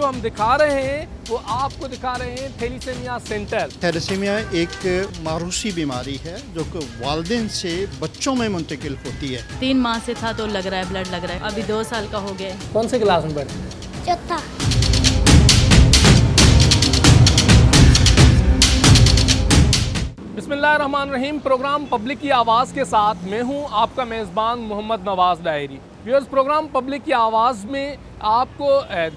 जो हम दिखा रहे हैं वो आपको दिखा रहे हैं थैलीसीमिया सेंटर। थैलेसीमिया एक मारूसी बीमारी है जो कि वालिदैन से बच्चों में मुंतकिल होती है। 3 माह से था तो लग रहा है ब्लड लग रहा है, अभी 2 साल का हो गया है। कौन से क्लास में पढ़ते हैं? चौथा। बिस्मिल्लाहिर्रहमानिर्रहीम। प्रोग्राम पब्लिक की आवाज़ के साथ मैं हूं आपका मेज़बान मोहम्मद नवाज़ डायरी। व्यूअर्स, प्रोग्राम पब्लिक की आवाज़ में आपको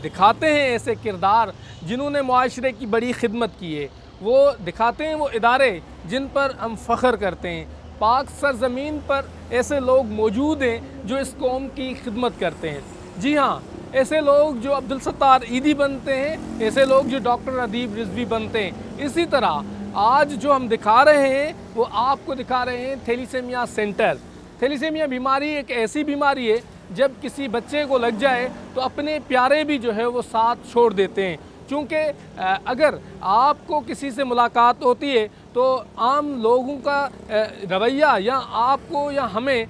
दिखाते हैं ऐसे किरदार जिन्होंने मुआशरे की बड़ी खिदमत की है। वो दिखाते हैं वो इदारे जिन पर हम फ़ख्र करते हैं। पाक सरज़मीन पर ऐसे लोग मौजूद हैं जो इस कौम की खिदमत करते हैं। जी हाँ, ऐसे लोग जो अब्दुल सत्तार ईदी बनते हैं, ऐसे लोग जो डॉक्टर अदीब रिजवी बनते हैं। इसी तरह आज जो हम दिखा रहे हैं वो आपको दिखा रहे हैं थैलीसीमिया सेंटर। थैलीसीमिया बीमारी एक ऐसी बीमारी है जब किसी बच्चे को लग जाए तो अपने प्यारे भी जो है वो साथ छोड़ देते हैं। क्योंकि अगर आपको किसी से मुलाकात होती है तो आम लोगों का रवैया या आपको या हमें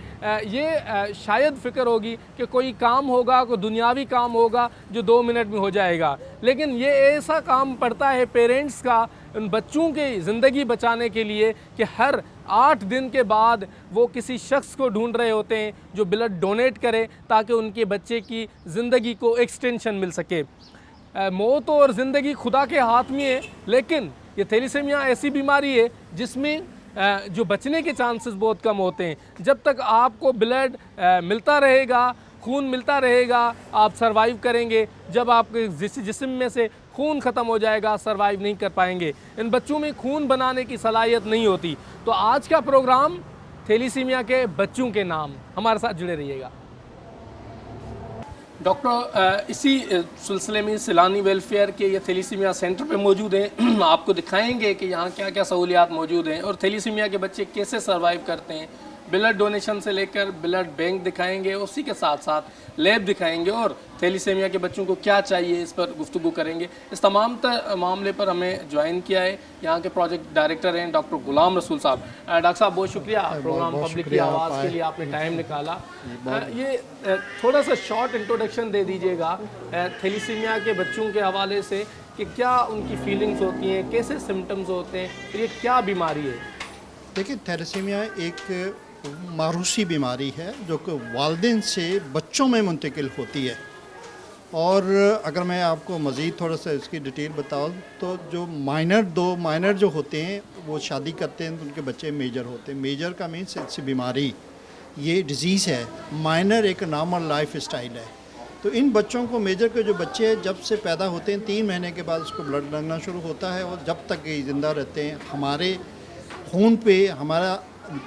ये शायद फ़िक्र होगी कि कोई काम होगा, कोई दुनियावी काम होगा जो 2 मिनट में हो जाएगा। लेकिन ये ऐसा काम पड़ता है पेरेंट्स का उन बच्चों की ज़िंदगी बचाने के लिए कि हर 8 दिन के बाद वो किसी शख्स को ढूंढ रहे होते हैं जो ब्लड डोनेट करे ताकि उनके बच्चे की ज़िंदगी को एक्सटेंशन मिल सके। मौत और ज़िंदगी खुदा के हाथ में है, लेकिन ये थैलीसीमिया ऐसी बीमारी है जिसमें जो बचने के चांसेस बहुत कम होते हैं। जब तक आपको ब्लड मिलता रहेगा, खून मिलता रहेगा, आप सरवाइव करेंगे। जब आपके जिस्म में से खून ख़त्म हो जाएगा, सरवाइव नहीं कर पाएंगे। इन बच्चों में खून बनाने की सलाहियत नहीं होती। तो आज का प्रोग्राम थैलीसीमिया के बच्चों के नाम, हमारे साथ जुड़े रहिएगा। डॉक्टर इसी सिलसिले में सिलानी वेलफेयर के ये थैलीसीमिया सेंटर पे मौजूद हैं। आपको दिखाएंगे कि यहाँ क्या क्या सहूलियात मौजूद हैं और थैलीसीमिया के बच्चे कैसे सर्वाइव करते हैं। ब्लड डोनेशन से लेकर ब्लड बैंक दिखाएंगे, उसी के साथ साथ लैब दिखाएंगे और थैलीसीमिया के बच्चों को क्या चाहिए इस पर गुफ्तगू करेंगे। इस तमाम मामले पर हमें ज्वाइन किया है यहाँ के प्रोजेक्ट डायरेक्टर हैं डॉक्टर गुलाम रसूल साहब। डॉक्टर साहब बहुत शुक्रिया, प्रोग्राम पब्लिक की आवाज़ के लिए आपने टाइम निकाला। ये थोड़ा सा शॉर्ट इंट्रोडक्शन दे दीजिएगा थैलीसीमिया के बच्चों के हवाले से कि क्या उनकी फीलिंग्स होती हैं, कैसे सिम्टम्स होते हैं, ये क्या बीमारी है। देखिए, थैलेसीमिया एक मारूसी बीमारी है जो कि वालिदैन से बच्चों में मुंतकिल होती है। और अगर मैं आपको मज़ीद थोड़ा सा इसकी डिटेल बताऊँ तो जो दो माइनर जो होते हैं वो शादी करते हैं तो उनके बच्चे मेजर होते हैं। मेजर का मीन्स ऐसी बीमारी, ये डिज़ीज़ है। माइनर एक नॉर्मल लाइफ स्टाइल है। तो इन बच्चों को, मेजर के जो बच्चे जब से पैदा होते हैं 3 महीने के बाद उसको ब्लड लगना शुरू होता है और जब तक ये ज़िंदा रहते हैं हमारे खून पे, हमारा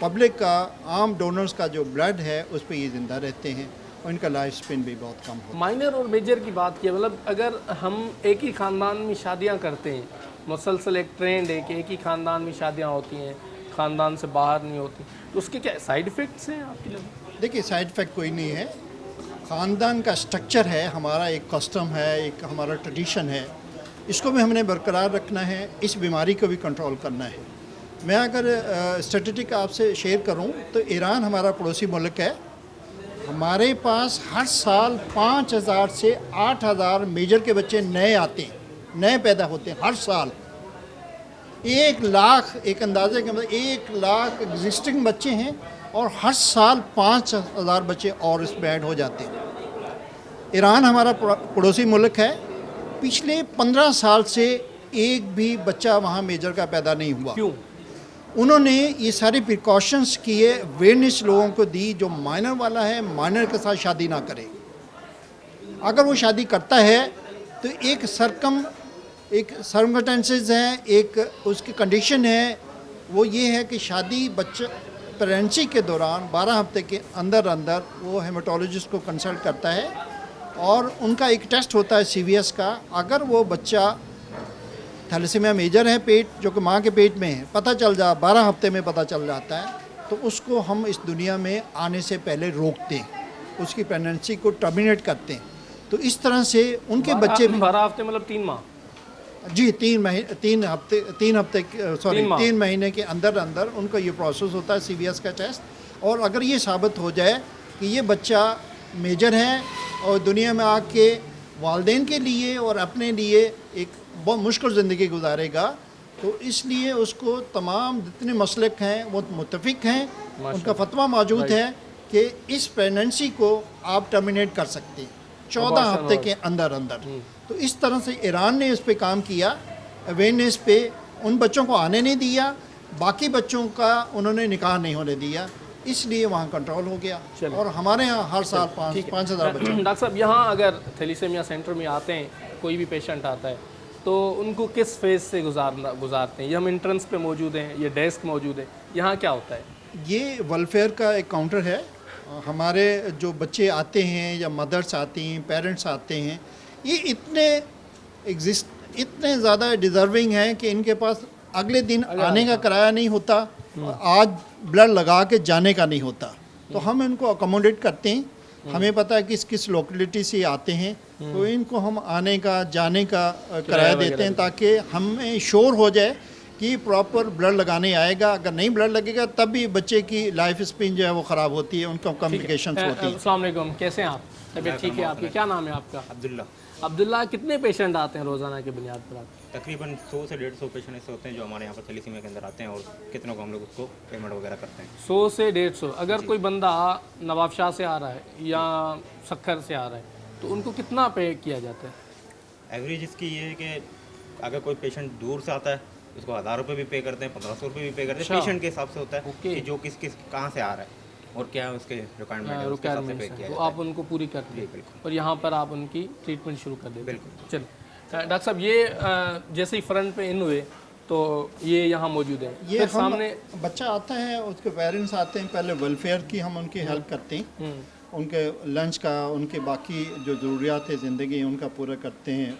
पब्लिक का, आम डोनर्स का जो ब्लड है उस पे ये ज़िंदा रहते हैं और इनका लाइफ स्पेन भी बहुत कम होता है। माइनर और मेजर की बात की, मतलब अगर हम एक ही ख़ानदान में शादियां करते हैं, मुसलसल एक ट्रेंड है कि एक ही ख़ानदान में शादियां होती हैं, ख़ानदान से बाहर नहीं होती, तो उसके क्या साइड इफ़ेक्ट्स हैं आपके लिए? देखिए, साइड इफ़ेक्ट कोई नहीं है। ख़ानदान का स्ट्रक्चर है, हमारा एक कस्टम है, एक हमारा ट्रेडिशन है, इसको भी हमने बरकरार रखना है, इस बीमारी को भी कंट्रोल करना है। मैं अगर स्टैटिस्टिक आपसे शेयर करूं तो ईरान हमारा पड़ोसी मुल्क है। हमारे पास हर साल 5000 से 8000 मेजर के बच्चे नए आते हैं, नए पैदा होते हैं हर साल। 1 लाख, एक अंदाजे के मतलब 1 लाख एग्जिस्टिंग बच्चे हैं और हर साल 5000 बच्चे और इसमें ऐड हो जाते हैं। ईरान हमारा पड़ोसी मुल्क है। पिछले 15 साल से एक भी बच्चा वहाँ मेजर का पैदा नहीं हुआ। क्यों? उन्होंने ये सारे प्रिकॉशंस किए, अवेयरनेस लोगों को दी, जो माइनर वाला है माइनर के साथ शादी ना करे। अगर वो शादी करता है तो एक सर्कमस्टेंसेस हैं, एक उसकी कंडीशन है, वो ये है कि शादी बच्चे प्रेगनेंसी के दौरान 12 हफ्ते के अंदर अंदर वो हेमाटोलॉजिस्ट को कंसल्ट करता है और उनका एक टेस्ट होता है CVS का। अगर वो बच्चा थैलेसीमिया मेजर है, पेट जो कि माँ के पेट में है, पता चल 12 हफ्ते में पता चल जाता है, तो उसको हम इस दुनिया में आने से पहले रोकते हैं, उसकी प्रेगनेंसी को टर्मिनेट करते हैं। तो इस तरह से उनके बच्चे 12 हफ्ते मतलब 3 माह? जी, 3 महीने के अंदर अंदर उनका ये प्रोसेस होता है CVS का टेस्ट। और अगर ये साबित हो जाए कि ये बच्चा मेजर है और दुनिया में आके वालदेन के लिए और अपने लिए एक बहुत मुश्किल ज़िंदगी गुजारेगा। तो इसलिए उसको तमाम जितने मसलक हैं वो मुत्तफिक हैं, उनका फतवा मौजूद है कि इस प्रेगनेंसी को आप टर्मिनेट कर सकते हैं 14 हफ्ते के अंदर अंदर। तो इस तरह से ईरान ने इस पे काम किया, अवेयरनेस पे उन बच्चों को आने नहीं दिया, बाकी बच्चों का उन्होंने निकाह नहीं होने दिया, इसलिए वहाँ कंट्रोल हो गया। और हमारे यहाँ हर साल 5,000 बच्चे। डॉक्टर साहब, यहाँ अगर थैलीसीमिया सेंटर में आते हैं, कोई भी पेशेंट आता है तो उनको किस फेज़ से गुजारते हैं? ये हम एंट्रेंस पे मौजूद हैं, ये डेस्क मौजूद है, यहाँ क्या होता है? ये वेलफेयर का एक काउंटर है। हमारे जो बच्चे आते हैं या मदर्स आती हैं, पेरेंट्स आते हैं, ये इतने ज़्यादा डिज़र्विंग हैं कि इनके पास अगले दिन आने का किराया नहीं होता, आज ब्लड लगा के जाने का नहीं होता। तो हम इनको अकोमोडेट करते हैं। हमें पता है किस किस लोकेलिटी से आते हैं, तो इनको हम आने का जाने का किराया देते हैं ताकि हमें श्योर हो जाए कि प्रॉपर ब्लड लगाने आएगा। अगर नहीं ब्लड लगेगा तब भी बच्चे की लाइफ स्पेन जो है वो ख़राब होती है, उनका कॉम्प्लिकेशंस होती है। अस्सलाम वालेकुम, कैसे हैं आप? तबीयत ठीक है आपकी? क्या नाम है आपका? अब्दुल्ला। अब्दुल्ला, कितने पेशेंट आते हैं रोज़ाना की बुनियाद पर? आप तकरीबन 100 से 150 पेशेंट ऐसे होते हैं जो हमारे यहाँ पर थैलीसीमिया के अंदर आते हैं और कितनों को हम लोग उसको पेमेंट वगैरह करते हैं। 100 से 150। अगर कोई बंदा नवाब शाह से आ रहा है या सक्खर से आ रहा है तो उनको कितना पे किया जाता है? एवरेज इसकी ये है कि अगर कोई पेशेंट दूर से आता है उसको 1,000 रुपये भी पे करते हैं, 1,500 रुपये भी पे करते हैं। पेशेंट के हिसाब से होता है कि जो किस कहाँ से आ रहा है और क्या है उसके रिक्वायरमेंट है, उसके हिसाब से पे किया तो जाता है। आप उनको पूरी करते हैं बिल्कुल। और यहाँ पर आप उनकी ट्रीटमेंट शुरू कर देते हैं। बिल्कुल। चलिए डॉक्टर साहब, ये जैसे ही फ्रंट पे इन हुए तो ये यहाँ मौजूद है। ये फिर हम सामने बच्चा आता है, उसके पेरेंट्स आते हैं, पहले वेलफेयर की हम उनकी हेल्प करते हैं, उनके लंच का, उनके बाकी जो ज़रूरियात है ज़िंदगी उनका पूरा करते हैं,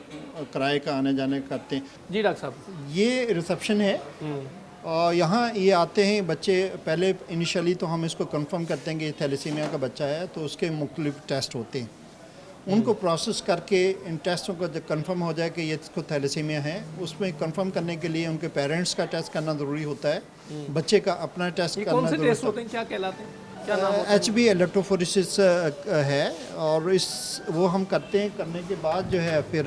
किराए का आने जाने का करते हैं। जी डॉक्टर साहब, ये रिसेप्शन है और यहाँ ये आते हैं बच्चे। पहले इनिशियली तो हम इसको कंफर्म करते हैं कि थैलेसीमिया का बच्चा है, तो उसके मुख्तलिफ टेस्ट होते हैं, उनको प्रोसेस करके इन टेस्टों को जब कंफर्म हो जाए कि ये इसको थैलेसीमिया है, उसमें कंफर्म करने के लिए उनके पेरेंट्स का टेस्ट करना ज़रूरी होता है, बच्चे का अपना टेस्ट ये करना कौन से ज़रूरी टेस्ट होता होते हैं, क्या कहलाते हैं, क्या नाम है। होता है? HB इलेक्ट्रोफोरेसिस है और वो हम करते हैं। करने के बाद जो है फिर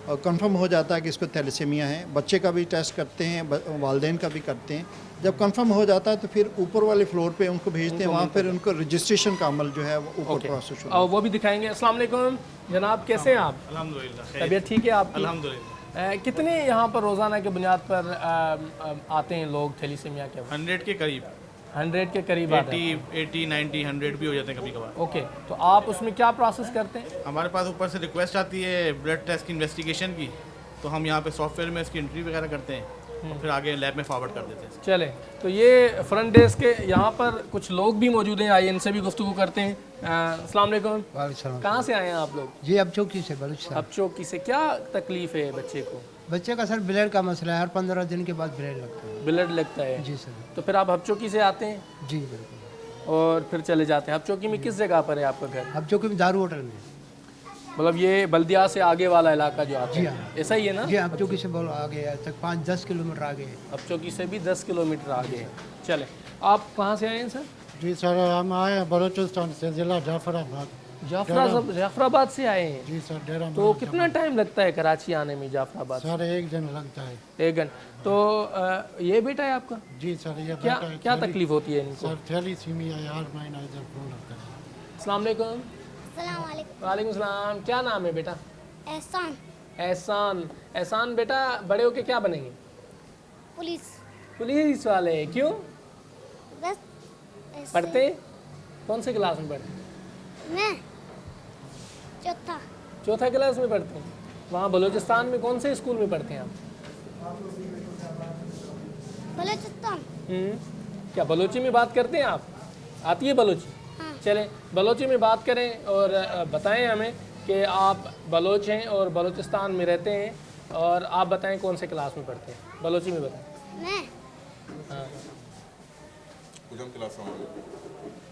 कंफर्म हो जाता है कि इसको थैलेसीमिया है। बच्चे का भी टेस्ट करते हैं, वालदेन का भी करते हैं। जब कंफर्म हो जाता है तो फिर ऊपर वाले फ्लोर पे उनको भेजते हैं, वहाँ फिर उनको रजिस्ट्रेशन का अमल जो है वो ऊपर प्रोसेस होता है। और वो भी दिखाएंगे। अस्सलाम वालेकुम जनाब, कैसे हैं आप? अल्हम्दुलिल्लाह। तबीयत ठीक है आपकी? अल्हम्दुलिल्लाह। कितने यहाँ पर रोज़ाना की बुनियाद पर आते हैं लोग थैलीसीमिया के? 100 के करीब, 100 के करीब आते हैं। 80, 90, 100 भी हो जाते हैं कभी कभार। ओके, तो आप उसमें क्या प्रोसेस करते हैं? हमारे पास ऊपर से रिक्वेस्ट आती है ब्लड टेस्ट की इन्वेस्टिगेशन की, तो हम यहाँ पे सॉफ्टवेयर में इसकी एंट्री वगैरह करते हैं और फिर आगे लैब में फॉरवर्ड कर देते हैं। चले, तो ये फ्रंट डेस्क के यहाँ पर कुछ लोग भी मौजूद हैं, आइए इनसे भी गुफ्तगू करते हैं। अस्सलाम वालेकुम, कहाँ से आए हैं आप लोग? जी अब चौकी से बलूचिस्तान। अब चौकी से। क्या तकलीफ़ है बच्चे को? बच्चे का सर ब्लड का मसला है, हर 15 दिन के बाद ब्लड लगता है। ब्लड लगता है? जी सर। तो फिर आप हबचौकी से आते हैं जी बिल्कुल। और फिर चले जाते हैं। हबचौकी में किस जगह पर है आपका घर? अब चौकी में दारू होटल में। मतलब ये बल्दिया से आगे वाला इलाका जो आता जी है, हाँ। ऐसा ही है ना? जी अब चौकी से बहुत आगे है, तक 5-10 किलोमीटर आगे है। हबचौकी से भी 10 किलोमीटर आगे है। चले, आप कहाँ से आए हैं सर? जी सर, हम आए हैं बलूचिस्तान से, ज़िला जाफराबाद। जाफराबाद से आए हैं? जी सर, डेरा तो कितना टाइम लगता है कराची आने में जाफराबाद? सर 1 दिन लगता है। 1 घंटा। तो ये बेटा है आपका? जी सर, ये क्या बेटा है। क्या तकलीफ होती है इनको? सर थैलीसीमिया है, 8 महीना इधर खून लगता है। अस्सलाम वालेकुम। अस्सलामुअलैकुम। वालेकुम सलाम। क्या नाम है बेटा? एहसान। एहसान। एहसान बेटा, बड़े होके क्या बनेंगे? पुलिस। पुलिस वाले? क्यों? बस ऐसे। पढ़ते? कौन से क्लास में पढ़ते? मैं चौथा। चौथा क्लास में पढ़ते हैं। वहाँ बलूचिस्तान में कौन से स्कूल में पढ़ते हैं आप? बलूचिस्तान। क्या बलोची में बात करते हैं आप? आती है बलोची? हाँ। चलें बलोची में बात करें और बताएं हमें कि आप बलोच हैं और बलूचिस्तान में रहते हैं, और आप बताएं कौन से क्लास में पढ़ते हैं? बलोची में बताएं। मैं हाँ।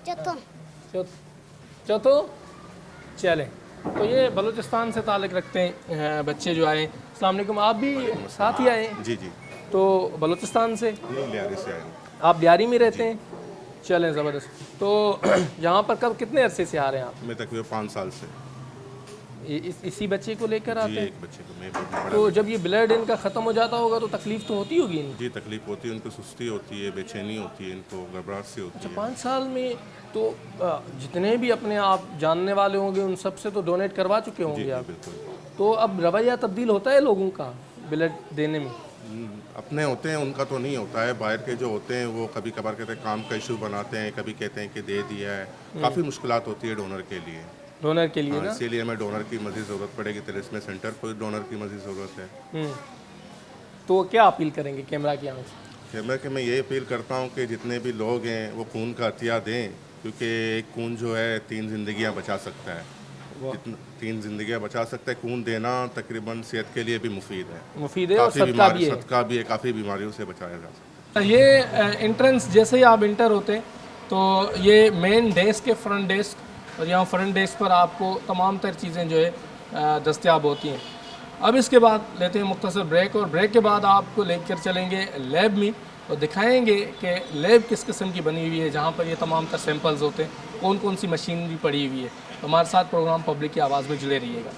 चौथा। चौथो। चलें, तो ये बलूचिस्तान से ताल्लुक़ रखते हैं बच्चे जो आए। अस्सलाम वालेकुम। आप भी साथ ही आए हैं? जी जी, तो बलूचिस्तान से? लियारी से आए हैं। आप लियारी में रहते हैं? चलें, ज़बरदस्त। तो यहाँ पर कब कितने अरसे से आ रहे हैं आप? मैं तकरीबन 5 साल से। इसी बच्चे को लेकर आते जी हैं? एक बच्चे को मैं बड़ा तो जब ये ब्लड इनका ख़त्म हो जाता होगा तो तकलीफ़ तो होती होगी इनको? जी तकलीफ होती है, उनको सुस्ती होती है, बेचैनी होती है, इनको घबराहट सी होती अच्छा, है। 5 साल में तो जितने भी अपने आप जानने वाले होंगे उन सब से तो डोनेट करवा चुके जी होंगे जी आप। बिल्कुल। तो अब रवैया तब्दील होता है लोगों का ब्लड देने में? अपने होते हैं उनका तो नहीं होता है, बाहर के जो होते हैं वो कभी कभार कहते हैं काम का इशू बनाते हैं, कभी कहते हैं कि दे दिया है। काफ़ी मुश्किलात होती है डोनर के लिए। डोनर के लिए हाँ, ना? इसीलिए हमें डोनर की मज़ीद ज़रूरत पड़ेगी, तो इसमें सेंटर को डोनर की मज़ीद ज़रूरत है। तो क्या अपील करेंगे कैमरा की आंख से? कैमरा के मैं ये अपील करता हूँ कि जितने भी लोग हैं वो खून का अतिया दें, क्योंकि एक खून जो है 3 ज़िंदगियाँ बचा सकता है। 3 ज़िंदगियाँ बचा सकता है। खून देना तकरीबन सेहत के लिए भी मुफीद है, मुफीद है और काफ़ी सदका भी है। सदका भी है, काफ़ी बीमारियों से बचाया जा सकता है। ये एंट्रेंस जैसे ही आप इंटर होते हैं तो ये मेन डेस्क के फ्रंट डेस्क, और यहाँ फ्रंट डेस्क पर आपको तमाम तर चीज़ें जो है दस्तयाब होती हैं। अब इसके बाद लेते हैं मुख्तसर ब्रेक, और ब्रेक के बाद आपको लेकर चलेंगे लैब में और दिखाएंगे कि लैब किस किस्म की बनी हुई है, जहाँ पर ये तमाम तर सैंपल्स होते हैं, कौन कौन सी मशीनरी पड़ी हुई है। तो हमारे साथ प्रोग्राम पब्लिक की आवाज़ में जुड़े रहिएगा।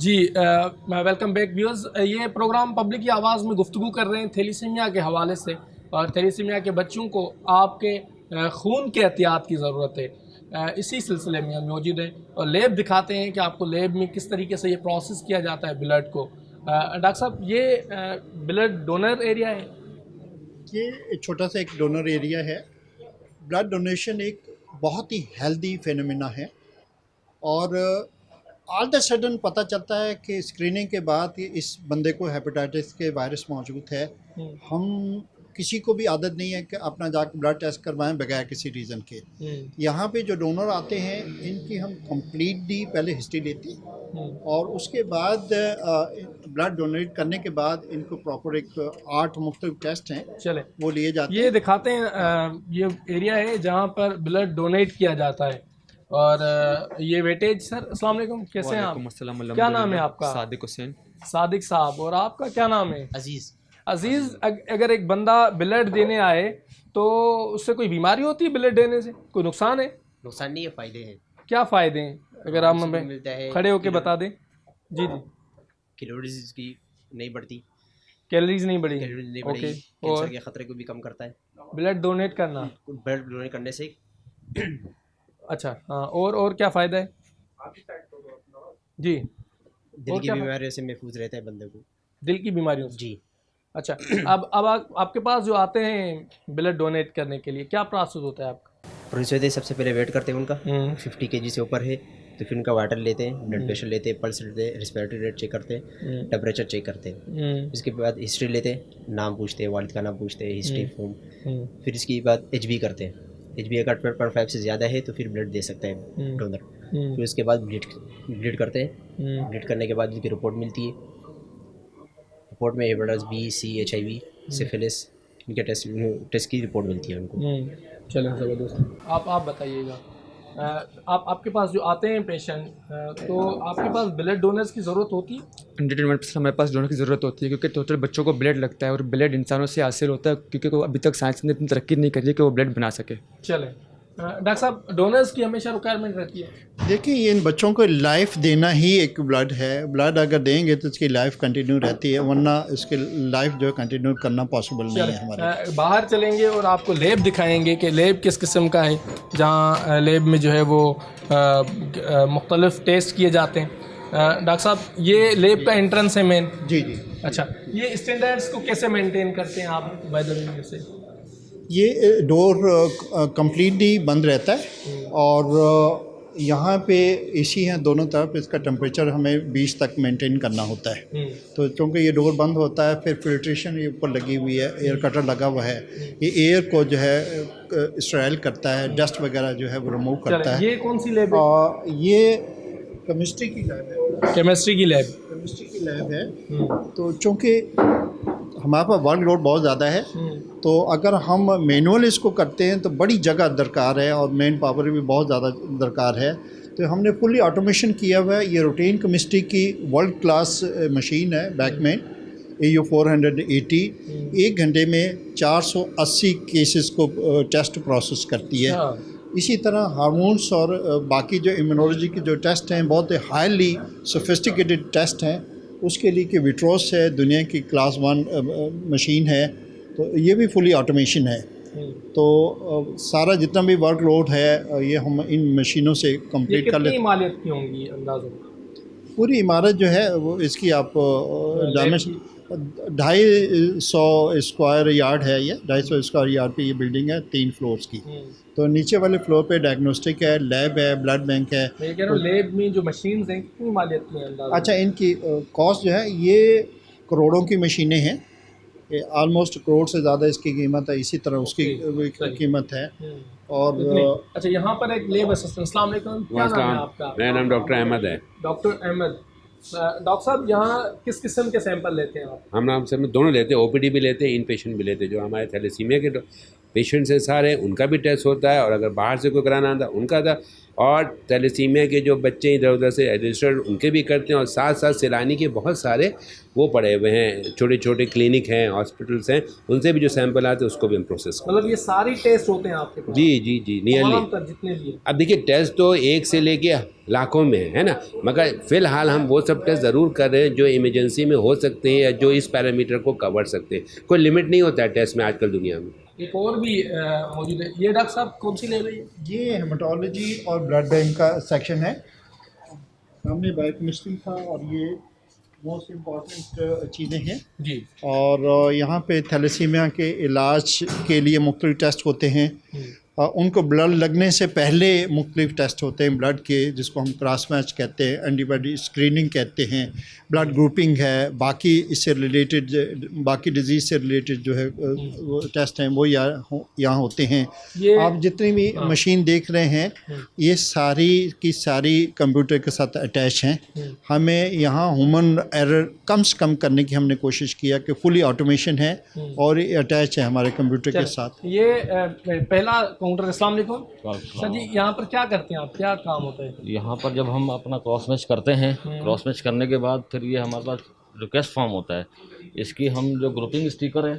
जी वेलकम बैक व्यूअर्स। ये प्रोग्राम पब्लिक की आवाज़ में गुफ्तगू कर रहे हैं थैलीसीमिया के हवाले से, और थैलीसीमिया के बच्चों को आपके खून के एहतियात की ज़रूरत है। इसी सिलसिले में हम मौजूद हैं और लैब दिखाते हैं कि आपको लैब में किस तरीके से ये प्रोसेस किया जाता है ब्लड को। डॉक्टर साहब, ये ब्लड डोनर एरिया है? ये एक छोटा सा एक डोनर एरिया है। ब्लड डोनेशन एक बहुत ही हेल्दी फेनोमेना है, और ऑल द सडन पता चलता है कि स्क्रीनिंग के बाद कि इस बंदे को हेपेटाइटिस के वायरस मौजूद है। हम किसी को भी आदत नहीं है कि अपना जाकर ब्लड टेस्ट करवाएं बगैर किसी रीज़न के। यहाँ पे जो डोनर आते हैं इनकी हम कंप्लीटली पहले हिस्ट्री लेते हैं, और उसके बाद ब्लड डोनेट करने के बाद इनको प्रॉपर एक 8 मुख्तलिफ टेस्ट हैं चले वो लिए जाते हैं। ये दिखाते हैं, ये एरिया है जहाँ पर ब्लड डोनेट किया जाता है। और ये वेटेज। सर अस्सलाम वालेकुम, कैसे हैं आप? क्या नाम है आपका? सादिक हुसैन। सादिक साहब। और आपका क्या नाम है? अजीज़। अजीज़, अगर एक बंदा ब्लड देने आए तो उससे कोई बीमारी होती है ब्लड देने से? कोई नुकसान है? नुकसान नहीं है, फ़ायदे हैं। क्या फ़ायदे हैं, अगर आप हमें मिलता है, खड़े होके बता दें। जी जी। कैलोरीज की नहीं बढ़ती, कैलोरीज नहीं बढ़ी? कैलोरीज नहीं बढ़ेगी। ओके। कैंसर और के खतरे को भी कम करता है ब्लड डोनेट करना? ब्लड डोनेट करने से। अच्छा हाँ, और क्या फ़ायदा है जी? दिल की बीमारियों से महफूज रहता है बंदे को। दिल की बीमारियों से? जी। अच्छा, अब आपके पास जो आते हैं ब्लड डोनेट करने के लिए, क्या प्रोसेस होता है आपका? प्रोसेस सबसे पहले वेट करते हैं उनका, 50 kg से ऊपर है तो फिर उनका वाटर लेते हैं, ब्लड प्रेशर लेते हैं, पल्स लेते हैं, रेस्पिरेटरी रेट चेक करते हैं, टेम्परेचर चेक करते हैं। इसके बाद हिस्ट्री लेते हैं, नाम पूछते हैं, वालिद का नाम पूछते हैं, हिस्ट्री फॉर्म। फिर इसके बाद HB करते हैं। HB अगर 12.5 से ज़्यादा है तो फिर ब्लड दे सकता है डोनर। फिर उसके बाद ब्लड करते हैं। ब्लड करने के बाद उनकी रिपोर्ट मिलती है। रिपोर्ट में hepatitis B, C, HIV, syphilis, इनके टेस्ट की रिपोर्ट मिलती है उनको। चलें, ज़बरदस्त। आप बताइएगा, आपके पास जो आते हैं पेशेंट, तो आपके पास ब्लड डोनर्स की ज़रूरत होती है? 100% हमारे पास डोनर की ज़रूरत होती है, क्योंकि टोटल बच्चों को ब्लड लगता है और ब्लड इंसानों से हासिल होता है, क्योंकि अभी तक साइंस ने इतनी तरक्की नहीं करी कि वो ब्लड बना सके। चलें, डॉक्टर साहब, डोनर्स की हमेशा रिक्वायरमेंट रहती है? देखिए, ये इन बच्चों को लाइफ देना ही एक ब्लड है। ब्लड अगर देंगे तो इसकी लाइफ कंटिन्यू रहती है, वरना इसकी लाइफ जो है कंटिन्यू करना पॉसिबल नहीं है हमारे। बाहर चलेंगे और आपको लैब दिखाएंगे कि लैब किस किस्म का है, जहाँ लैब में जो है वो मुख्तलिफ टेस्ट किए जाते हैं। डॉक्टर साहब, ये लैब का एंट्रेंस है मेन? जी जी। अच्छा, ये स्टैंडर्ड्स को कैसे मेंटेन करते हैं आप बाय द वे से? ये डोर कंप्लीटली बंद रहता है, और यहाँ पे AC हैं दोनों तरफ। इसका टेम्परेचर हमें 20 तक मेंटेन करना होता है। तो चूँकि ये डोर बंद होता है, फिर फिल्ट्रेशन ये ऊपर लगी हुई है, एयर कटर लगा हुआ है, ये एयर को जो है स्टेराइल करता है, डस्ट वगैरह जो है वो रिमूव करता है। ये कौन सी लैब है? ये केमिस्ट्री की लैब है। केमिस्ट्री की लैब? केमिस्ट्री की लैब है। तो चूँकि हमारे पास वर्कलोड बहुत ज़्यादा है, तो अगर हम मैनुअल इसको करते हैं तो बड़ी जगह दरकार है और मैन पावर भी बहुत ज़्यादा दरकार है। तो हमने फुली ऑटोमेशन किया हुआ है। ये रूटीन केमिस्ट्री की वर्ल्ड क्लास मशीन है बैकमैन AU 480। 1 घंटे में 480 केसेस को टेस्ट प्रोसेस करती है। इसी तरह हार्मोन्स और बाकी जो इम्यूनोलॉजी के जो टेस्ट हैं बहुत हाईली सोफिस्टिकेटेड टेस्ट हैं। उसके लिए कि विट्रोस है, दुनिया की क्लास 1 मशीन है, तो ये भी फुली ऑटोमेशन है। तो सारा जितना भी वर्कलोड है ये हम इन मशीनों से कंप्लीट कर लेते हैं। इमारत की होंगी अंदाज़ा? पूरी इमारत जो है वो इसकी आप डायमेंशन 250 स्क्वायर यार्ड है। ये 250 स्क्वायर यार्ड पे ये बिल्डिंग है 3 फ्लोर्स की। तो नीचे वाले फ्लोर पे डायग्नोस्टिक है, लैब है, ब्लड बैंक है। मैं कह रहा हूँ लैब में जो मशीन्स हैं कितनी इमारत की अंदाज़ा? अच्छा, इनकी कॉस्ट जो है ये करोड़ों की मशीनें हैं, ऑलमोस्ट करोड़ से ज़्यादा इसकी कीमत है। इसी तरह उसकी कीमत है। और अच्छा, यहाँ पर एक लैब असिस्टेंट, अस्सलाम वालेकुम, क्या नाम है आपका? मेरा नाम डॉक्टर अहमद है। डॉक्टर अहमद, डॉक्टर साहब यहाँ किस किस्म के सैंपल लेते हैं आप? हम नाम से दोनों लेते हैं, OPD भी लेते हैं, इन पेशेंट भी लेते हैं। जो हमारे थैलेसीमिया के पेशेंट्स हैं सारे, उनका भी टेस्ट होता है, और अगर बाहर से कोई कराना आता उनका था, और थैलेसीमिया के जो बच्चे इधर उधर से रजिस्टर्ड उनके भी करते हैं। और साथ साथ सैलानी के बहुत सारे वो पड़े हुए हैं, छोटे छोटे क्लिनिक हैं, हॉस्पिटल्स हैं, उनसे भी जो सैंपल आते हैं उसको भी हम प्रोसेस करते हैं। मतलब ये सारी टेस्ट होते हैं आपके पास? जी नियरली जितने भी। अब देखिए टेस्ट तो 1 से लेके लाखों में है ना, मगर फ़िलहाल हम वो सब टेस्ट ज़रूर कर रहे हैं जो इमरजेंसी में हो सकते हैं या जो इस पैरामीटर को कवर सकते हैं। कोई लिमिट नहीं होता है टेस्ट में आजकल दुनिया में। एक और भी मौजूद है। ये डॉक्टर साहब कौन सी ले रही है? ये हेमाटोलॉजी और ब्लड बैंक का सेक्शन है। हमने बायोकेमिस्ट्री था और ये मोस्ट इम्पॉर्टेंट चीज़ें हैं जी। और यहाँ पे थैलेसीमिया के इलाज के लिए मुख्तलिफ टेस्ट होते हैं। उनको ब्लड लगने से पहले मुख्तलिफ टेस्ट होते हैं ब्लड के, जिसको हम क्रॉस मैच कहते हैं, एंटीबॉडी स्क्रीनिंग कहते हैं, ब्लड ग्रुपिंग है, बाकी इससे रिलेटेड बाकी डिजीज़ से रिलेटेड जो है वो टेस्ट हैं वो यहाँ होते हैं। आप जितनी भी मशीन देख रहे हैं ये सारी की सारी कंप्यूटर के साथ अटैच हैं। हमें यहाँ ह्यूमन एरर कम से कम करने की हमने कोशिश किया कि फुली ऑटोमेशन है और ये अटैच है हमारे कंप्यूटर के साथ। ये पहला काउंटर। अस्सलाम वालेकुम सर जी, यहाँ पर क्या करते हैं आप, क्या काम होता है? यहाँ पर जब हम अपना क्रॉस मैच करते हैं, क्रॉस मैच करने के बाद फिर ये हमारे पास रिक्वेस्ट फॉर्म होता है। इसकी हम जो ग्रुपिंग स्टिकर है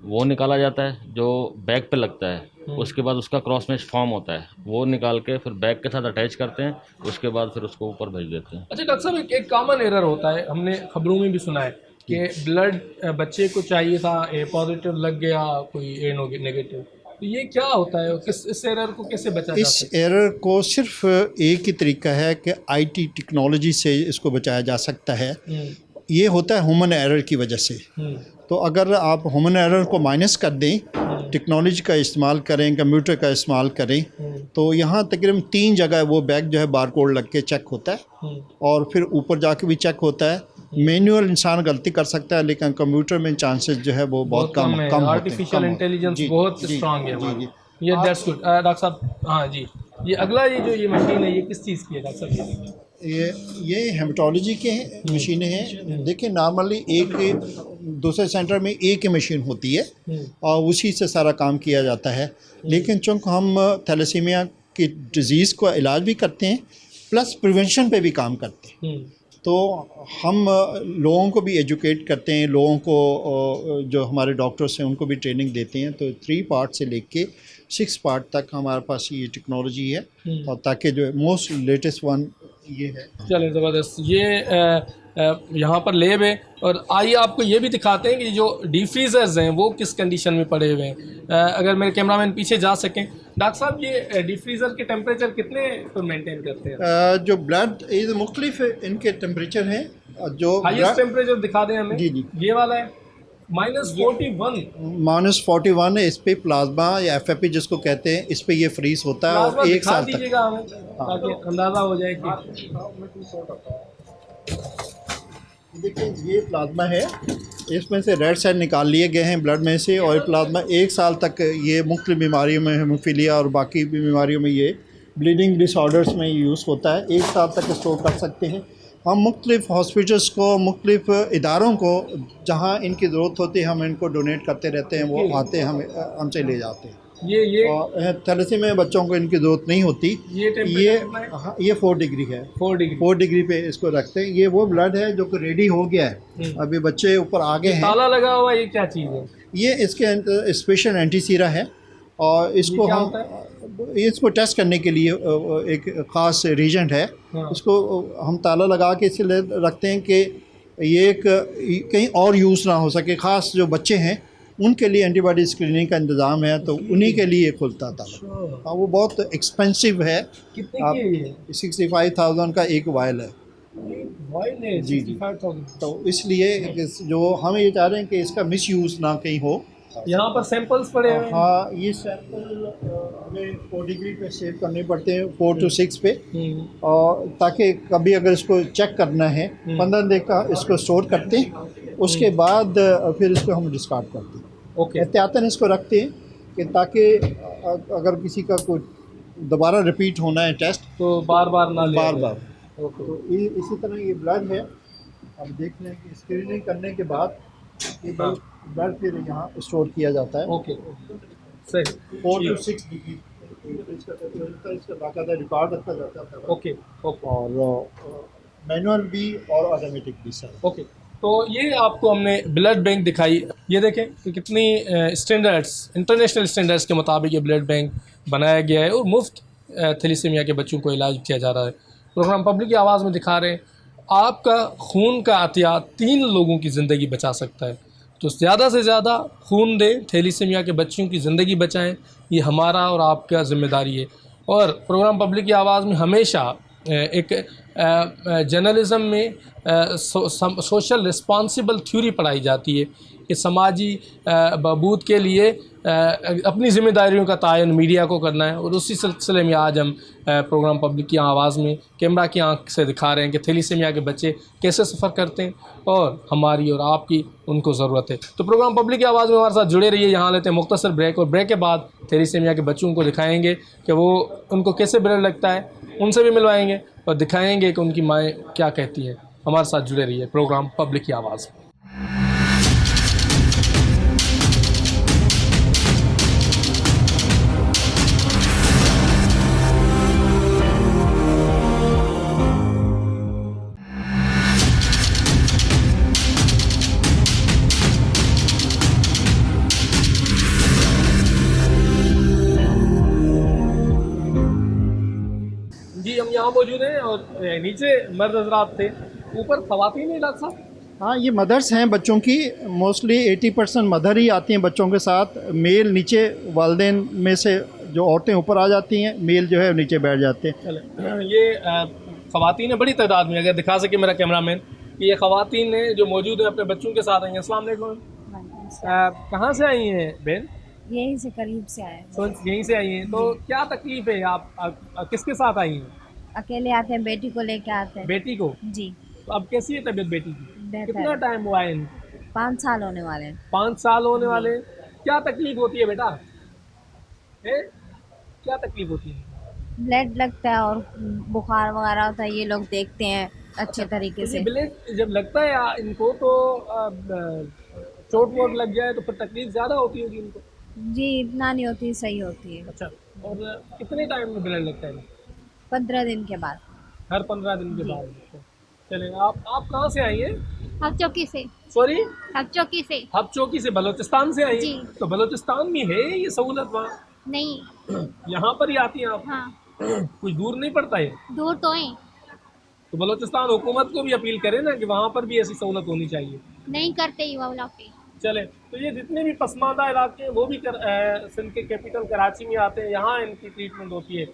वो निकाला जाता है जो बैग पे लगता है। उसके बाद उसका क्रॉस मैच फॉर्म होता है, वो निकाल के फिर बैग के साथ अटैच करते हैं। उसके बाद फिर उसको ऊपर भेज देते हैं। अच्छा डॉक्टर साहब, एक कॉमन एरर होता है, हमने खबरों में भी सुना है कि ब्लड बच्चे को चाहिए था, A पॉजिटिव लग गया, कोई A नेगेटिव, तो ये क्या होता है? इस एरर को कैसे बचा जा सकता है? इस एरर को सिर्फ एक ही तरीका है कि IT टेक्नोलॉजी से इसको बचाया जा सकता है। ये होता है ह्यूमन एरर की वजह से। तो अगर आप ह्यूमन एरर को माइनस कर दें, टेक्नोलॉजी का इस्तेमाल करें, कंप्यूटर का इस्तेमाल करें, तो यहाँ तकरीबन 3 जगह वो बैग जो है बारकोड लग के चेक होता है और फिर ऊपर जाके भी चेक होता है। मैनुअल इंसान गलती कर सकता है लेकिन कंप्यूटर में चांसेस जो है वो बहुत कम है। आर्टिफिशियल इंटेलिजेंस बहुत स्ट्रांग है। जी। ये दैट्स गुड डॉक्टर साहब। हाँ जी, ये अगला ये मशीन है, ये किस चीज़ की है डॉक्टर साहब? ये हेमाटोलॉजी के मशीनें हैं। देखिए नॉर्मली एक दूसरे सेंटर में एक ही मशीन होती है और उसी से सारा काम किया जाता है, लेकिन चूँकि हम थैलेसीमिया की डिज़ीज़ को इलाज भी करते हैं प्लस प्रिवेंशन पे भी काम करते हैं, तो हम लोगों को भी एजुकेट करते हैं, लोगों को जो हमारे डॉक्टर्स हैं उनको भी ट्रेनिंग देते हैं। तो 3 पार्ट से लेके 6 पार्ट तक हमारे पास ये टेक्नोलॉजी है और ताकि जो मोस्ट लेटेस्ट वन ये है। चलिए ज़बरदस्त। ये यहाँ पर लैब है और आइए आपको ये भी दिखाते हैं कि जो डिफ्रीज़र्स हैं वो किस कंडीशन में पड़े हुए हैं। अगर मेरे कैमरामैन पीछे जा सकें। डॉक्टर साहब, ये डिफ्रीज़र के टेम्परेचर कितने पर मेंटेन करते हैं? जो ब्लड ये मुख्तलिफ इनके टेम्परेचर हैं। जो हाईएस्ट टेम्परेचर दिखा दें हमें। जी। ये वाला है -41। -41 है। इस पे प्लाज्मा या FFP जिसको कहते हैं, इस पे ये फ्रीज होता है और 1 साल तक हमें ताकि अंदाज़ा हो जाए कि देखिए ये प्लाज्मा है, इसमें से रेड सेल निकाल लिए गए हैं ब्लड में से और प्लाज्मा 1 साल तक ये मुख्तलिफ बीमारियों में, हेमोफीलिया और बाकी भी बीमारियों में, ये ब्लीडिंग डिसऑर्डर्स में यूज़ होता है। 1 साल तक स्टोर कर सकते हैं। हम मुख्तलिफ़ हॉस्पिटल्स को, मुख्तलिफ़ इदारों को जहाँ इनकी ज़रूरत होती है हम इनको डोनेट करते रहते हैं, वो आते हैं हमसे ले जाते हैं। ये और थैलेसीमिया में बच्चों को इनकी ज़रूरत नहीं होती। ये 4 डिग्री है, 4 डिग्री पे इसको रखते हैं। ये वो ब्लड है जो कि रेडी हो गया है, अभी बच्चे ऊपर आगे हैं। ताला लगा हुआ ये क्या चीज़ है? ये इसके स्पेशल एंटीसीरा है और इसको इसको टेस्ट करने के लिए एक ख़ास रीजेंट है। इसको हम ताला लगा के इसलिए रखते हैं कि ये कहीं और यूज़ ना हो सके। ख़ास जो बच्चे हैं उनके लिए एंटीबॉडी स्क्रीनिंग का इंतज़ाम है, तो उन्हीं के लिए खुलता ताला। हाँ, वो बहुत एक्सपेंसिव है। कितने की है? 65,000 का एक वायल है। जी जी। तो इसलिए जो हम ये चाह रहे हैं कि इसका मिसयूज़ ना कहीं हो। यहाँ पर सैंपल्स पड़े हैं। हाँ, ये सैंपल हमें 4 डिग्री पे सेव करने पड़ते हैं, 4 to 6 पे, और ताकि कभी अगर इसको चेक करना है 15 दिन का इसको स्टोर करते हैं, उसके बाद फिर इसको हम डिस्कार्ड करते हैं। ओके। एहतियातन इसको रखते हैं कि ताकि अगर किसी का कोई दोबारा रिपीट होना है टेस्ट तो बार बार ना ले। बार। तो इसी तरह ये ब्लड है। अब देख लें कि स्क्रीनिंग करने के बाद ये ब्लड फिर यहाँ स्टोर किया जाता है। ओके, सही। 4 to 6 डिग्री इसका बाकायदा रिकॉर्ड रखा जाता है। ओके। और मैनुअल भी और ऑटोमेटिक भी सर। ओके, तो ये आपको हमने ब्लड बैंक दिखाई। ये देखें कि कितनी स्टैंडर्ड्स, इंटरनेशनल स्टैंडर्ड्स के मुताबिक ये ब्लड बैंक बनाया गया है और मुफ्त थैलेसीमिया के बच्चों को इलाज किया जा रहा है। प्रोग्राम पब्लिक की आवाज़ में दिखा रहे हैं आपका खून का अतिया 3 लोगों की ज़िंदगी बचा सकता है। तो ज़्यादा से ज़्यादा खून दें, थैलेसीमिया के बच्चों की ज़िंदगी बचाएं, ये हमारा और आपका ज़िम्मेदारी है। और प्रोग्राम पब्लिक की आवाज़ में हमेशा एक जर्नलिज़म में सोशल रिस्पॉन्सिबल थ्योरी पढ़ाई जाती है कि समाजी बहबूद के लिए अपनी ज़िम्मेदारियों का तायन मीडिया को करना है। और उसी सिलसिले में आज हम प्रोग्राम पब्लिक की आवाज़ में कैमरा की आंख से दिखा रहे हैं कि थैलेसीमिया के बच्चे कैसे सफ़र करते हैं और हमारी और आपकी उनको ज़रूरत है। तो प्रोग्राम पब्लिक की आवाज़ में हमारे साथ जुड़े रहिए। यहाँ लेते हैं मुख्तसर ब्रेक, और ब्रेक के बाद थैलेसीमिया के बच्चों को दिखाएँगे कि वो उनको कैसे ब्लड लगता है, उनसे भी मिलवाएँगे और दिखाएँगे कि उनकी माएँ क्या कहती हैं। हमारे साथ जुड़े रहिए प्रोग्राम पब्लिक की आवाज़। जी, हम यहाँ मौजूद हैं और नीचे मर्द हज़रात थे, ऊपर ख़वातीन हैं डॉक्टर साहब। हाँ, ये मदर्स हैं बच्चों की। मोस्टली 80% मदर ही आती हैं बच्चों के साथ। मेल नीचे वालिदैन में से जो औरतें ऊपर आ जाती हैं, मेल जो है नीचे बैठ जाते हैं। चले, ये ख़वातीन है बड़ी तादाद में, अगर दिखा सके मेरा कैमरामैन, ये ख़वातीन हैं जो मौजूद हैं, अपने बच्चों के साथ आई हैं। अस्सलाम वालेकुम। कहाँ से आई हैं बहन? यहीं से करीब से आए हैं। तो यहीं से आई हैं, तो क्या तकलीफ़ है? आप किसके साथ आई हैं? अकेले आते हैं, बेटी को लेके आते हैं। बेटी को? जी। तो अब कैसी है तबीयत बेटी की? कितना टाइम हुआ है इनको? 5 साल होने वाले हैं। 5 साल होने वाले। क्या तकलीफ होती है बेटा? क्या तकलीफ होती है? ब्लड लगता है और बुखार वगैरह होता है, ये लोग देखते हैं अच्छे तरीके से। ब्लड जब लगता है इनको तो चोट वोट लग जाए तो फिर तकलीफ ज़्यादा होती होगी इनको? जी, इतना नहीं होती, सही होती है। अच्छा, और कितने टाइम में ब्लड लगता है? 15 दिन के बाद। हर 15 दिन के बाद। चले, आप कहाँ से आई हैं? हक चौकी से। सॉरी? हक चौकी से। हक चौकी से, बलोचिस्तान से आई? जी। तो बलोचिस्तान में है ये सहूलत वहाँ? नहीं। यहाँ पर ही आती हैं आप? हाँ। कुछ दूर नहीं पड़ता है? दूर तो है। तो बलोचिस्तान हुकूमत को भी अपील करें ना कि वहाँ पर भी ऐसी सहूलत होनी चाहिए। नहीं करते ही वाला पे। चले, तो ये जितने भी पसमानदा इलाके हैं वो भी सिंध के कैपिटल कराची में आते हैं, यहाँ इनकी ट्रीटमेंट होती है।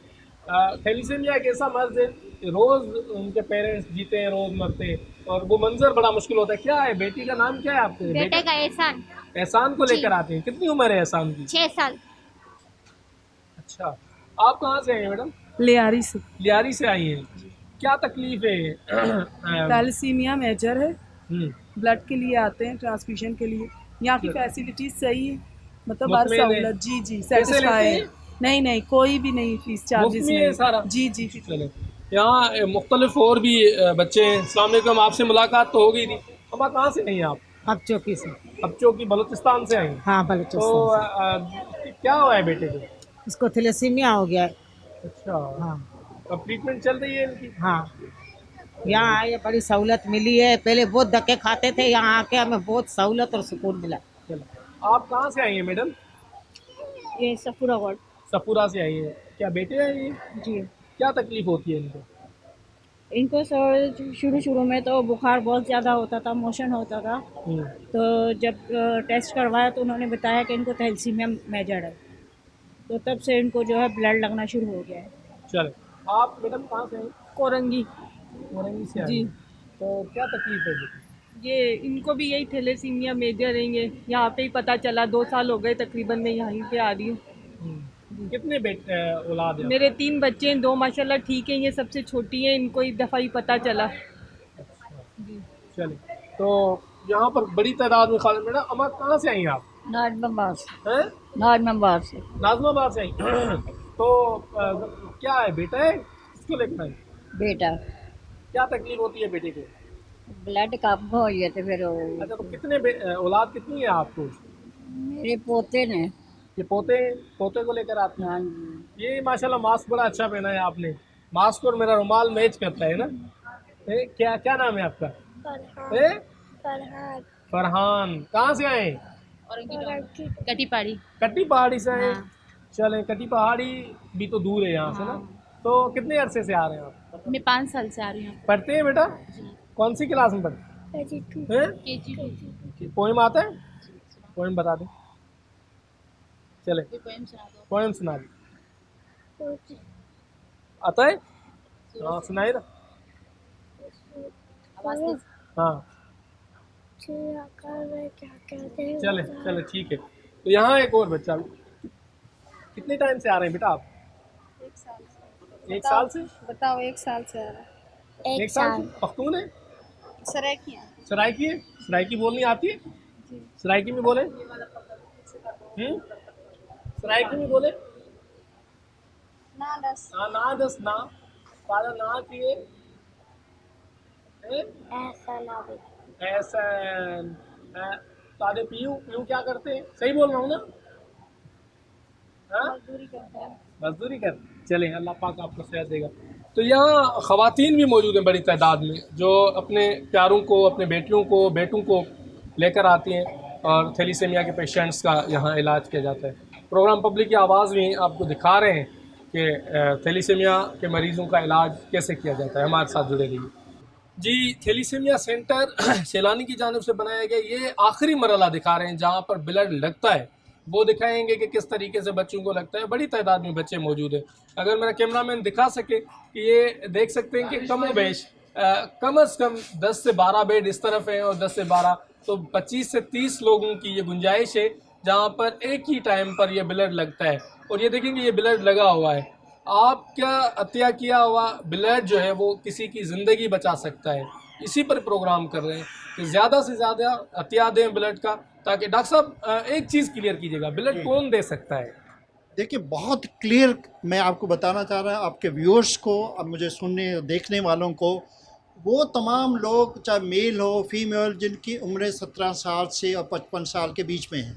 थैलेसीमिया एक ऐसा मर्ज है, रोज़ उनके पेरेंट्स जीते हैं, रोज़ मरते हैं, और वो मंजर बड़ा मुश्किल होता है। क्या है बेटी का नाम, क्या है आपके? बेटे का एहसान। एहसान को लेकर आते हैं। कितनी उम्र है एहसान की? 6 साल। अच्छा, आप कहाँ से आई हैं मैडम? लियारी से। लियारी से आई हैं। क्या तकलीफ है? थैलेसीमिया मेजर है, ब्लड के लिए आते हैं, ट्रांसफ्यूजन के लिए। यहाँ की फैसिलिटीज सही है, मतलब हर सहूलत। जी, सेटिस्फाई है। नहीं, कोई भी नहीं, फीस चार्जेस नहीं। सारा? जी। चलो, यहाँ मुख्तलिफ और भी बच्चे हैं। अस्सलाम वालेकुम, आपसे मुलाकात तो हो गई थी। अम्मा कहाँ से आई हैं आप? अब चौकी से। अब चौकी बलूचिस्तान से आई हैं? हाँ तो बलूचिस्तान क्या हुआ है बेटे को? से। इसको थैलेसीमिया हो गया है। अच्छा, हाँ अब ट्रीटमेंट चल रही है इनकी? हाँ, यहाँ आए बड़ी सहूलत मिली है। पहले बहुत धक्के खाते थे, यहाँ आके हमें बहुत सहूलत और सुकून मिला। चलो, आप कहाँ से आई हैं मैडम? ये सफूरा वार्ड। सफूरा से आई है। क्या बेटे हैं ये? जी। क्या तकलीफ होती है इनको? इनको सर शुरू में तो बुखार बहुत ज़्यादा होता था, मोशन होता था। तो जब टेस्ट करवाया तो उन्होंने बताया कि इनको थैलेसीमिया मेजर है। तो तब से इनको जो है ब्लड लगना शुरू हो गया है। चले, आप मैडम कहाँ से आई? कोरंगी। कोरंगी से आई? जी। तो क्या तकलीफ है बेटी? ये इनको भी यही थैलेसीमिया मेजर है। ये यहाँ पे ही पता चला, 2 साल हो गए तकरीबन मैं यहीं पे आ रही हूँ। कितने बेटे औलाद हैं? मेरे 3 बच्चे हैं, 2 माशाल्लाह ठीक हैं, ये सबसे छोटी है। इनको एक दफ़ा ही पता चला। चले, तो यहाँ पर बड़ी तादाद में खालिद मैडम। अम्मा कहाँ से आई आप? नाजमाबाद से। हैं? नाजमाबाद से। नाजमाबाद से आई। तो क्या है, बेटा है? किसको लेकर आई? बेटा। क्या तकलीफ होती है बेटे को? ब्लड कम हो गया तो फिर अच्छा, तो कितने औलाद कितनी है आपको? मेरे पोते ने। ये पोते को लेकर आते हैं? ये माशाल्लाह मास्क बड़ा अच्छा पहना है आपने। मास्क और मेरा रुमाल मैच करता है ना। क्या नाम है आपका? फरहान। फरहान। कहाँ से आए? कटी पहाड़ी। कटी पहाड़ी से आए? चले, कटी पहाड़ी भी तो दूर है यहाँ से ना। तो कितने अरसे से आ रहे हैं आप? मैं 5 साल से आ रही हूँ। पढ़ते हैं बेटा? कौन सी क्लास में पढ़ते हैं? पोएम आता है? पोएम बता दें। चले, पोएम सुना दे। आता है? हाँ सुनाइए ना। हाँ चले ठीक है। तो यहाँ एक और बच्चा। कितने टाइम से आ रहे हैं बेटा आप? 1 साल से। बताओ, 1 साल से आ रहा है। 1 साल से। पख्तून है? सराइकी है। सराइकी है? सराइकी बोलनी आती है? सराइकी में बोले। सराइकी में बोले। ना दस। ना दस ना पाला ना किए ऐसा तादे पीयू क्या करते हैं? सही बोल रहा हूँ ना? मजदूरी करते हैं। मजदूरी कर। चले, अल्लाह पाक आपको सेहत देगा। तो यहाँ ख़वातीन भी मौजूद हैं बड़ी तादाद में, जो अपने प्यारों को, अपने बेटों को लेकर आती हैं और थैलेसीमिया के पेशेंट्स का यहाँ इलाज किया जाता है। प्रोग्राम पब्लिक की आवाज़ में आपको दिखा रहे हैं कि थैलेसीमिया के मरीज़ों का इलाज कैसे किया जाता है। हमारे साथ जुड़े रहिए जी। थैलेसीमिया सेंटर सैलानी की जानिब से बनाया गया। ये आखिरी मरला दिखा रहे हैं जहाँ पर ब्लड लगता है। वो दिखाएंगे कि किस तरीके से बच्चों को लगता है। बड़ी तादाद में बच्चे मौजूद हैं। अगर मेरा कैमरामैन दिखा सके कि ये देख सकते हैं कि कमोबेश कम से कम 10 से 12 बेड इस तरफ हैं और 10 से 12 तो 25 से 30 लोगों की ये गुंजाइश है जहाँ पर एक ही टाइम पर ये ब्लड लगता है। और ये देखेंगे ये ब्लड लगा हुआ है। आप क्या अतिया किया हुआ ब्लड जो है वो किसी की ज़िंदगी बचा सकता है। इसी पर प्रोग्राम कर रहे हैं कि ज़्यादा से ज़्यादा अतिया दें ब्लड का, ताकि डॉक्टर साहब एक चीज़ क्लियर कीजिएगा, ब्लड कौन दे सकता है? देखिए, बहुत क्लियर मैं आपको बताना चाह रहा हूँ, आपके व्यूअर्स को, अब मुझे सुनने देखने वालों को, वो तमाम लोग चाहे मेल हो फीमेल जिनकी उम्रें 17 साल से और 55 साल के बीच में है।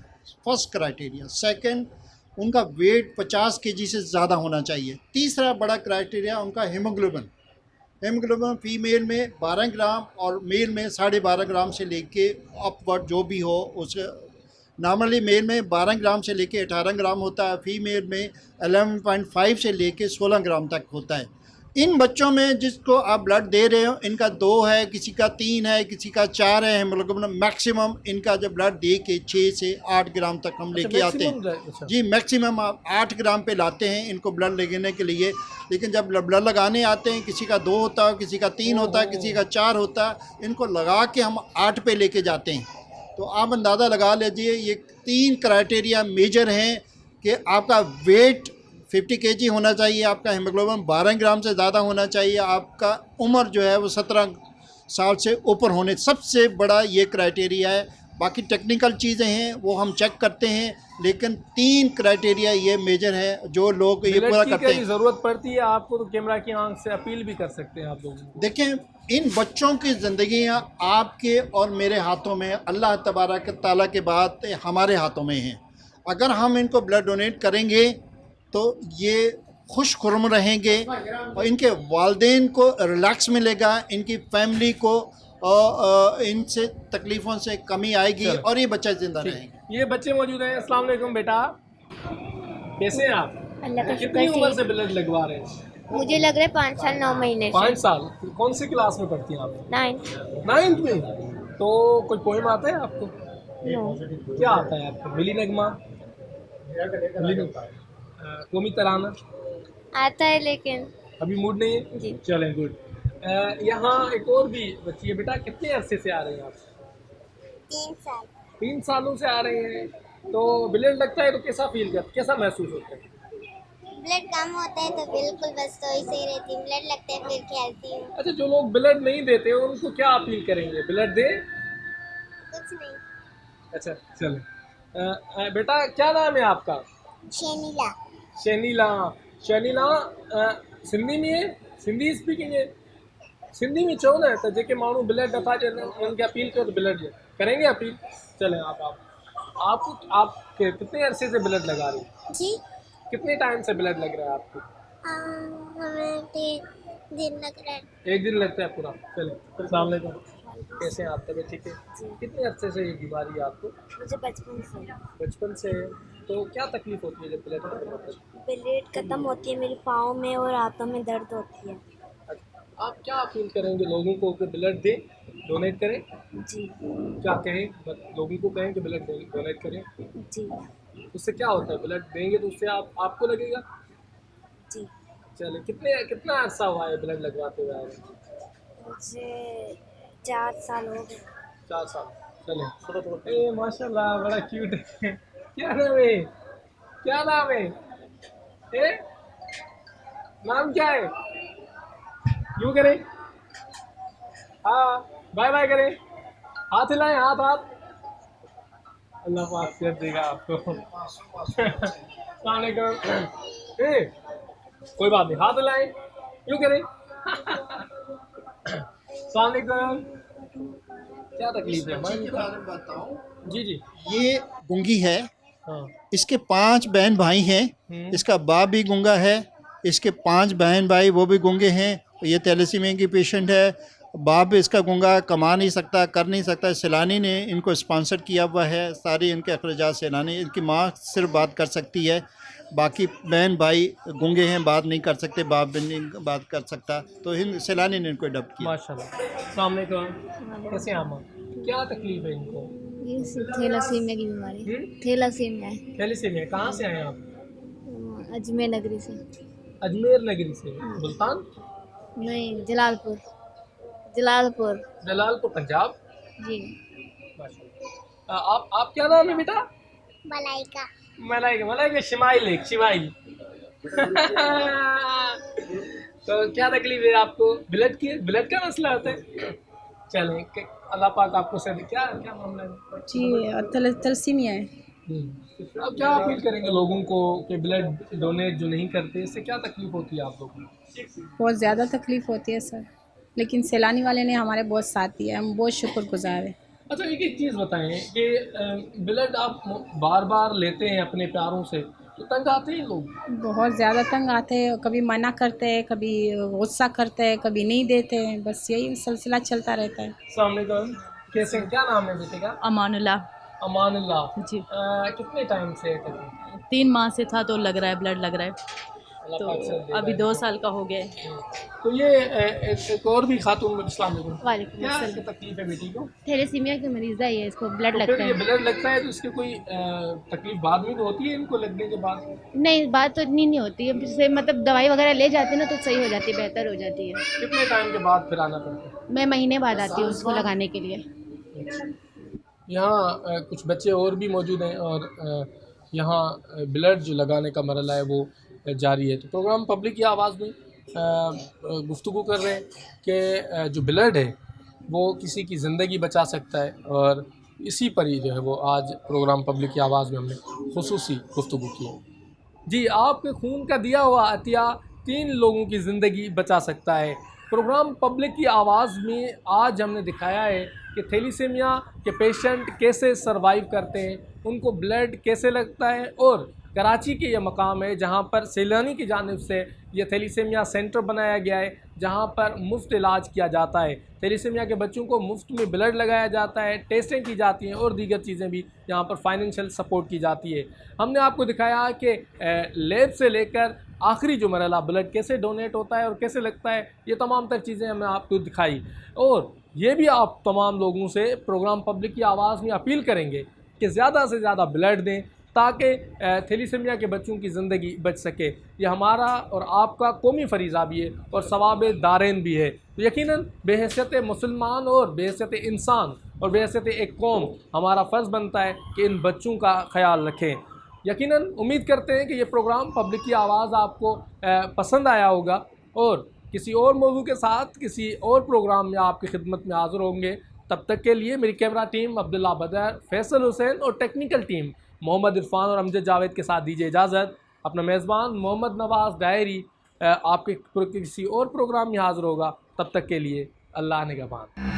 First criteria. सेकंड, उनका वेट 50 केजी से ज़्यादा होना चाहिए। तीसरा बड़ा क्राइटेरिया उनका हीमोग्लोबिन फीमेल में 12 ग्राम और मेल में 12.5 ग्राम से लेके अपवर्ड जो भी हो। उस नॉर्मली मेल में 12 ग्राम से लेके 18 ग्राम होता है, फीमेल में 11.5 से लेके 16 ग्राम तक होता है। इन बच्चों में जिसको आप ब्लड दे रहे हो, इनका 2 है, किसी का 3 है, किसी का 4 है हीमोग्लोबिन। मैक्सिमम इनका जब ब्लड दे के 6 से 8 ग्राम तक हम लेके आते हैं। जी, मैक्सिमम आप 8 ग्राम पे लाते हैं इनको ब्लड लगाने के लिए। लेकिन जब ब्लड लगाने आते हैं, किसी का 2 होता है, किसी का 3 होता है, किसी का 4 होता है, इनको लगा के हम 8 पे लेके जाते हैं। तो आप अंदाज़ा लगा लीजिए, ये 3 क्राइटेरिया मेजर हैं कि आपका वेट 50 केजी होना चाहिए, आपका हीमोग्लोबिन 12 ग्राम से ज़्यादा होना चाहिए, आपका उम्र जो है वो 17 साल से ऊपर होने, सबसे बड़ा ये क्राइटेरिया है। बाकी टेक्निकल चीज़ें हैं वो हम चेक करते हैं, लेकिन 3 क्राइटेरिया ये मेजर है जो लोग ये पूरा करते हैं। ज़रूरत पड़ती है आपको तो कैमरा की आंख से अपील भी कर सकते हैं आप लोग। देखें, इन बच्चों की ज़िंदगियाँ आपके और मेरे हाथों में, अल्लाह तबारक ताला के बाद हमारे हाथों में हैं। अगर हम इनको ब्लड डोनेट करेंगे तो ये खुश खुर्म रहेंगे और इनके वालिदैन को रिलैक्स मिलेगा, इनकी फैमिली को और इनसे तकलीफ़ों से कमी आएगी और ये बच्चे ज़िंदा रहेंगे। ये बच्चे मौजूद हैं। अस्सलाम वालेकुम बेटा, कैसे हैं आप? अल्लाह का कितनी शुक्र उम्र है। से ब्लड लगवा रहे हैं? मुझे लग रहा है 5 साल 9 महीने से। 5 साल। कौन सी क्लास में पढ़ती हैं आप? 9 में। तो कोई पोएम आता है आपको? क्या आता है आपको? मिली नगमा, कौमी तराना आता है लेकिन अभी मूड नहीं है जी। चलें, गुड। यहाँ एक और भी बच्ची है। बेटा कितने अरसे से आ रहे हैं आप? 3 साल। 3 सालों से आ रहे हैं। तो ब्लड लगता है तो कैसा फील करते, कैसा महसूस होता है? ब्लड कम होता है तो बिल्कुल बस तो ऐसे ही रहती हूँ, ब्लड लगता है फिर खेलती हूँ। अच्छा, जो लोग ब्लड नहीं देते उनको क्या अपील करेंगे? ब्लड दे? कुछ नहीं। अच्छा चलो। बेटा क्या नाम है आपका? शेनीला। शनीला। शनीला सिंधी में है? सिंधी स्पीकिंग है? सिंधी में चो ना तो जेके माण्हू ब्लड नथा ॾियनि उनखे अपील करो तो ब्लड ॾियनि, करेंगे अपील? चलें आप कितने अरसे से ब्लड लगा रही हैं? जी। कितने टाइम से ब्लड लग रहा है आपको? हमें 3 दिन लग रहा है। 1 दिन लगता है पूरा। चलें। अस्सलाम वालेकुम, कैसे हैं आप? तबीयत ठीक है? कितने अरसे से ये बीमारी है आपको? मुझे बचपन से। बचपन से। तो क्या तकलीफ होती है जब ब्लड खत्म होता है? ब्लड खत्म होती है, मेरे पाँव में और हाथों में दर्द होती है। आप क्या अपील करेंगे लोगों को कि ब्लड दें, डोनेट करें? जी। क्या कहें लोगों को? कहें कि ब्लड डोनेट करें। जी। उससे क्या होता है? ब्लड देंगे तो उससे आपको लगेगा? जी। चले, कितना अरसा हुआ है ब्लड लगवाते हुए? मुझे 4 साल हो गए। 4 साल। चले। ए माशाल्लाह, बड़ा क्यूट है। क्या नाम है? क्या नाम है? नाम क्या है? यूँ करें, हाँ, बाय बाय करें, हाथ हिलाएं, हाथ। अल्लाह पाक सेहत देगा आपको। अस्सलाम वालेकुम। कोई बात नहीं, हाथ हिलाएं, यूँ करें। अस्सलाम वालेकुम। क्या तकलीफ है? जी जी। ये गूंगी है। हाँ। इसके 5 बहन भाई हैं। इसका बाप भी गूंगा है, इसके 5 बहन भाई वो भी गूंगे हैं। ये थैलेसीमिया की पेशेंट है। बाप इसका गूंगा, कमा नहीं सकता, कर नहीं सकता। सैलानी ने इनको स्पॉन्सर किया हुआ है, सारी इनके अखराजात सैलानी। इनकी माँ सिर्फ बात कर सकती है, बाकी बहन भाई गूंगे हैं, बात नहीं कर सकते, बाप भी नहीं बात कर सकता। तो सैलानी ने इनको अडॉप्ट किया। माशाल्लाह। अस्सलाम वालेकुम, कैसे हैं आप? क्या तकलीफ है इनको? ये थैलेसीमिया की बीमारी। थैलेसीमिया। थैलेसीमिया। कहाँ से आए आप? अजमेर नगरी से। अजमेर नगरी से? मुल्तान? नहीं, जलालपुर। जलालपुर। जलालपुर पंजाब। जी। आप क्या नाम है बेटा? मलाइका। मलाइका शिमाइल। तो क्या तकलीफ है आपको? ब्लड का मसला होता है? चलें, अल्लाह पाक आपको से क्या मामला है? जी, थैलेसीमिया है। अब क्या अपील करेंगे लोगों को कि ब्लड डोनेट जो नहीं करते, इससे क्या तकलीफ होती है आप लोगों को? बहुत ज़्यादा तकलीफ़ होती है सर, लेकिन सैलानी वाले ने हमारे बहुत साथ दिया, हम बहुत शुक्रगुजार हैं। अच्छा, एक चीज़ बताएं कि ब्लड आप बार बार लेते हैं अपने प्यारों से तो तंग आते हैं लोग? बहुत ज़्यादा तंग आते हैं, कभी मना करते हैं, कभी गुस्सा करते हैं, कभी नहीं देते हैं, बस यही सिलसिला चलता रहता है। अस्सलाम वालेकुम, कैसे, क्या नाम है बेटे का? अमानुल्लाह जी। कितने टाइम से? 3 माह से था तो लग रहा है, ब्लड लग रहा है, तो अभी 2 साल का हो गया है। तो ये एक और भी खातून। अस्सलाम वालेकुम। वालेकुम क्या अस्सलाम। तकलीफ है बेटी को? थैलेसीमिया की मरीज़ है ये, इसको ब्लड तो लगता फिर ये है। ब्लड लगता है तो इसके कोई तकलीफ बाद में तो होती है इनको लगने के बाद? नहीं, बात तो इतनी नहीं होती है, इससे मतलब दवाई वगैरह ले जाते हैं ना तो सही हो जाती है, बेहतर हो जाती है। कितने टाइम के बाद फिर आना पड़ता है? मैं महीने बाद आती हूँ उसको लगाने के लिए। यहाँ कुछ बच्चे और भी मौजूद हैं और यहाँ ब्लड जो लगाने का मरला है वो जारी है। तो प्रोग्राम पब्लिक की आवाज़ में गुफ्तगू कर रहे हैं कि जो ब्लड है वो किसी की ज़िंदगी बचा सकता है और इसी पर ही जो है वो आज प्रोग्राम पब्लिक की आवाज़ में हमने खुसूसी गुफ्तगू की है। जी, आपके खून का दिया हुआ अतिया 3 लोगों की ज़िंदगी बचा सकता है। प्रोग्राम पब्लिक की आवाज़ में आज हमने दिखाया है कि थैलीसीमिया के पेशेंट कैसे सरवाइव करते हैं, उनको ब्लड कैसे लगता है, और कराची के ये मकाम है जहाँ पर सैलानी की जानिब से ये थैलीसीमिया सेंटर बनाया गया है, जहाँ पर मुफ्त इलाज किया जाता है। थैलीसीमिया के बच्चों को मुफ्त में ब्लड लगाया जाता है, टेस्टें की जाती हैं और दीगर चीज़ें भी यहाँ पर फाइनेंशियल सपोर्ट की जाती है। हमने आपको दिखाया कि लैब से लेकर आखिरी जो मरहला ब्लड कैसे डोनेट होता है और कैसे लगता है, ये तमाम तर चीज़ें हमने आपको दिखाई। और ये भी आप तमाम लोगों से प्रोग्राम पब्लिक की आवाज़ में अपील करेंगे कि ज़्यादा से ज़्यादा ब्लड दें ताकि थैलीसीमिया के बच्चों की ज़िंदगी बच सके। ये हमारा और आपका कौमी फरीज़ा भी है और सवाब दारेन भी है। तो यकीनन बेहैसियत मुसलमान और बेहैसियत इंसान और बेहैसियत एक कौम हमारा फ़र्ज़ बनता है कि इन बच्चों का ख्याल रखें। यकीनन उम्मीद करते हैं कि ये प्रोग्राम पब्लिक की आवाज़ आपको पसंद आया होगा, और किसी और मौजू के साथ किसी और प्रोग्राम में आपकी खिदमत में हाज़िर होंगे। तब तक के लिए मेरी कैमरा टीम अब्दुल्ला बदर, फैसल हुसैन और टेक्निकल टीम मोहम्मद इरफान और अमजद जावेद के साथ दीजिए इजाज़त। अपना मेज़बान मोहम्मद नवाज़ डायरी आपके किसी और प्रोग्राम में हाज़िर होगा। तब तक के लिए अल्लाह निगहबान।